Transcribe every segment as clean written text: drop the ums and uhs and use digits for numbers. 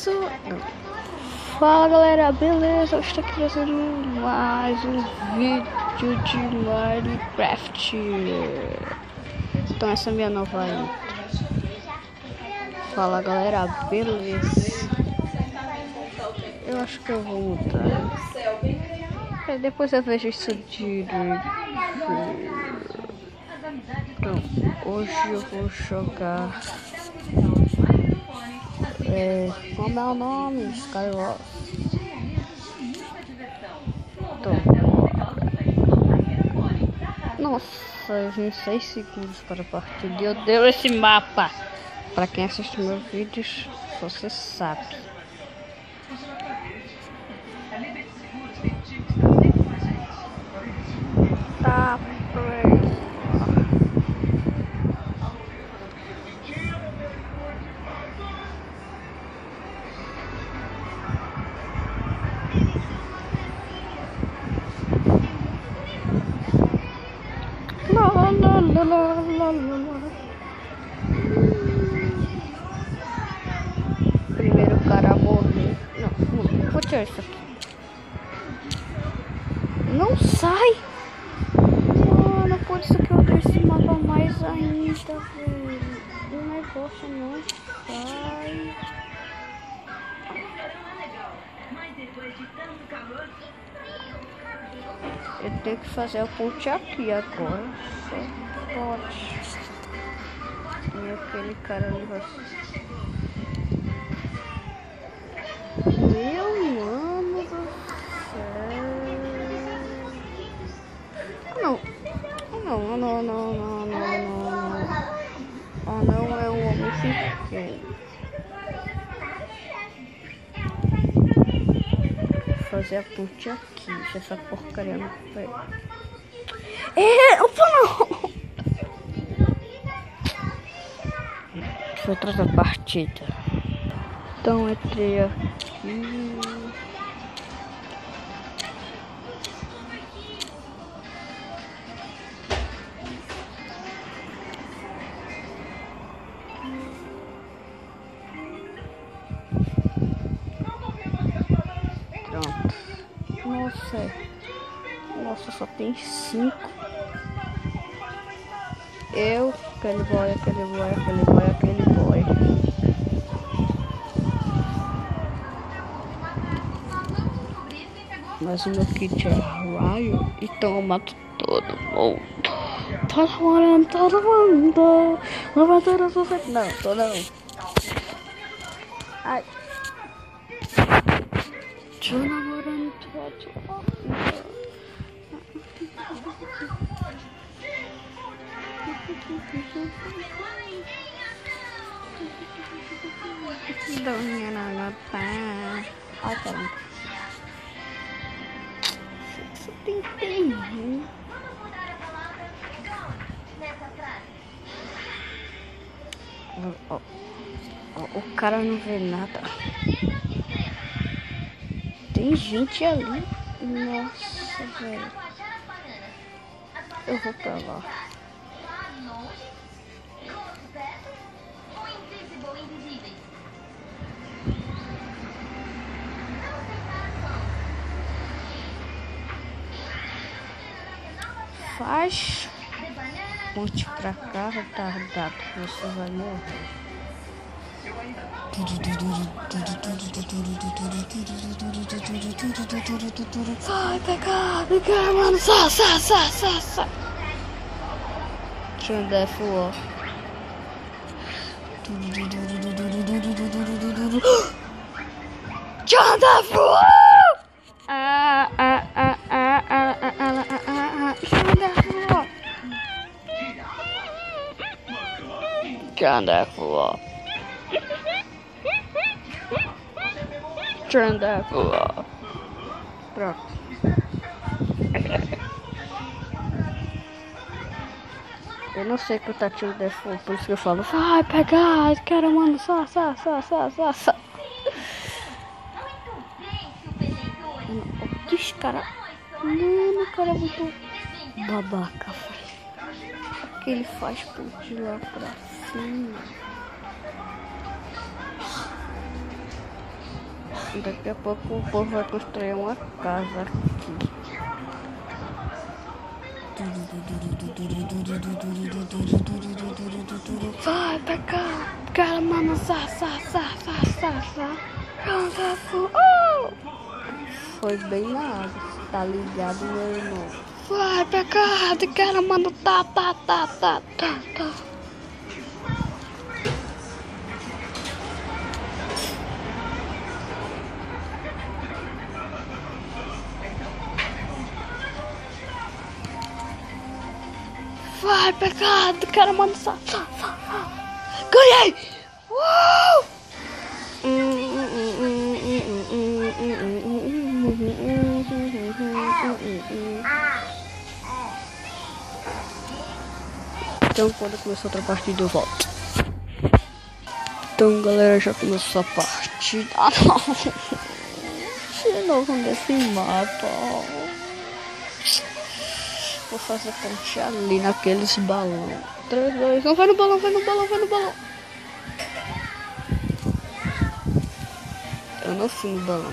isso. Fala galera, beleza? Eu estou aqui trazendo mais um vídeo de Minecraft. Então essa é a minha nova intro. Fala galera, beleza? Eu acho que eu vou mudar. Depois eu vejo isso direito. Então, hoje eu vou jogar. Como é o nome? Skywars. Então, nossa, 26 segundos para a partida. Eu dei esse mapa. Para quem assiste meus vídeos, você sabe. Tá, primeiro cara morrer. Não, vou tirar isso aqui. Não sai! Mano, por isso que eu dei esse mapa mais ainda, velho. O negócio não sai. Eu tenho que fazer a ponte aqui agora. Só pode. E aquele cara ali vai. Meu mano do céu. Não. Ah, não é um homem pequeno. Vou fazer a ponte aqui. Se essa porcaria não pega. Opa, não! Deixa eu trazer a partida. Então entrei aqui. Pronto. Nossa, só tem 5. Eu, aquele boy. Mas o meu kit é raio, então eu mato todo mundo. Tô namorando todo mundo. Não vai ter sucesso. Não, tô não. Ai. Tô namorando todo mundo. Ai, caramba. Isso tem tempo. O cara não vê nada. Tem gente ali. Nossa, velho. Eu vou pra lá. Faz ponte pra cá, retardado, você vai morrer. Vai pegar, mano, sa. Thunderful. Thunderful. Thunderful. Pronto. Eu não sei que eu tá tirando Thunderful, por isso que eu falo, vai pegar, cara, mano, sa. Que esse cara. Mano, o cara botou babaca, velho. O que ele faz por de lá pra cima? Daqui a pouco o povo vai construir uma casa aqui. Vai pra cá, cara, mano, Foi bem na água, tá ligado, meu irmão? Vai pra cá, cara, mano, tá. Vai pra cá, cara, mano, ganhei! Então quando começou outra partida eu volto. Então galera, já começou a partida. Ah não! De novo nesse mapa. Vou fazer ponte ali naqueles balões. 3, 2, 1, vai no balão. Eu não fui no balão.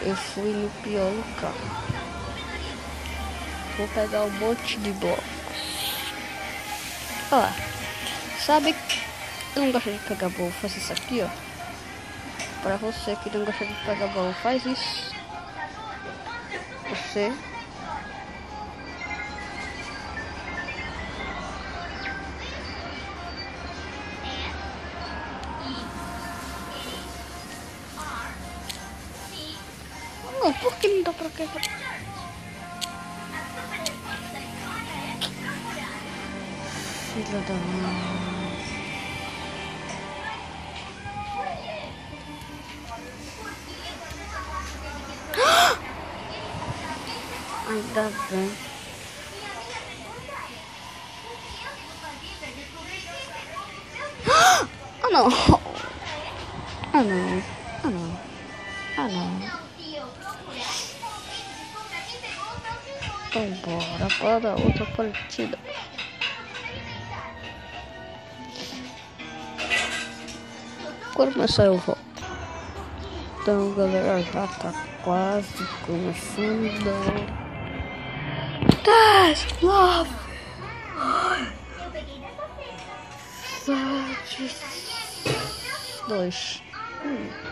Eu fui no pior lugar. Vou pegar um monte de blocos. Ó, sabe que eu não gosto de pegar baú, faz isso aqui, ó. Pra você que não gosta de pegar baú, faz isso. Você não, por que não dá pra quebrar? Filha da mãe. Ainda bem. Ah não. Então bora para outra partida. Quando começar eu volto. Então galera, já tá quase começando. 10, 9, 7, 2, 1.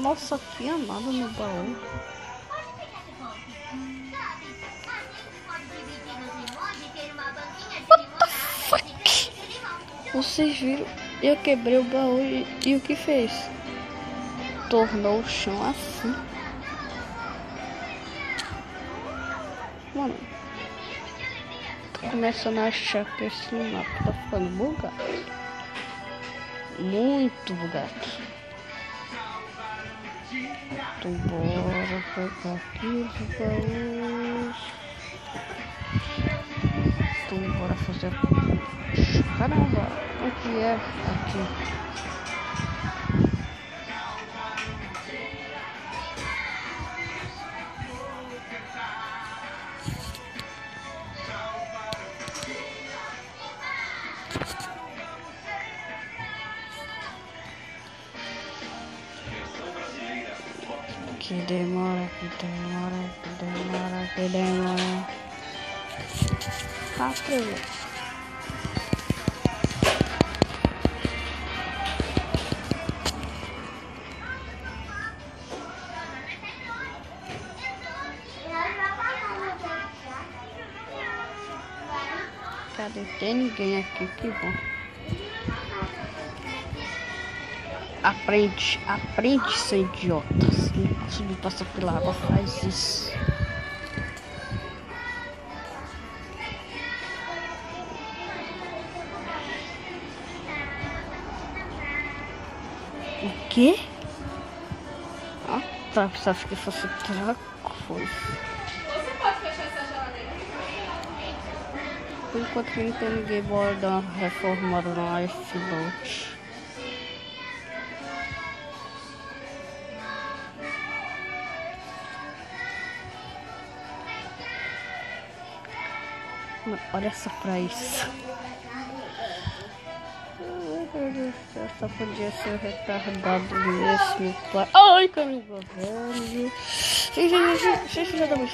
Nossa, tinha nada no baú. What the fuck? Vocês viram? Eu quebrei o baú e o que fez? Tornou o chão assim. Mano, tô começando a achar que esse mapa tá ficando bugado. Muito bugado. Então bora pegar aqui os baús. Então bora fazer. Caramba, o que é aqui? Que demora. Rápido. Cadê? Tem ninguém aqui, que bom. Aprende, seu idiota. Se não conseguir passar pela água, faz isso. O quê? Ah, tá, pensava que fosse traco, foi. Você pode fechar essa geladeira? Por enquanto não tem ninguém, bora dar uma reformada na F-Note. Olha só pra isso. Ai, meu Deus do céu, só podia ser retardado mesmo, pai. Ai, caramba, velho. Filha da mãe.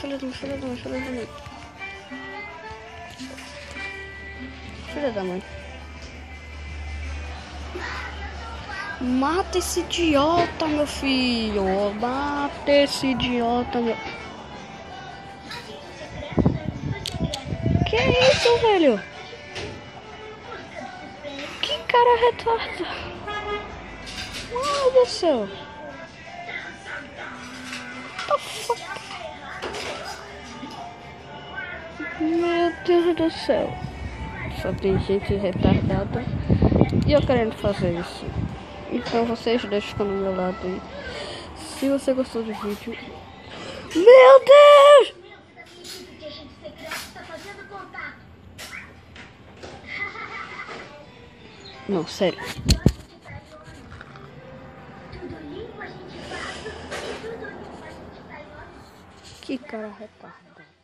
Filha da mãe. Mata esse idiota, meu filho. Mata esse idiota, meu. Que isso, velho? Que cara retardo. Meu Deus do céu. What the fuck? Meu Deus do céu. Só tem gente retardada e eu querendo fazer isso. Então vocês deixam no meu lado aí. Se você gostou do vídeo. Meu Deus! Não, sério. Que cara retardado.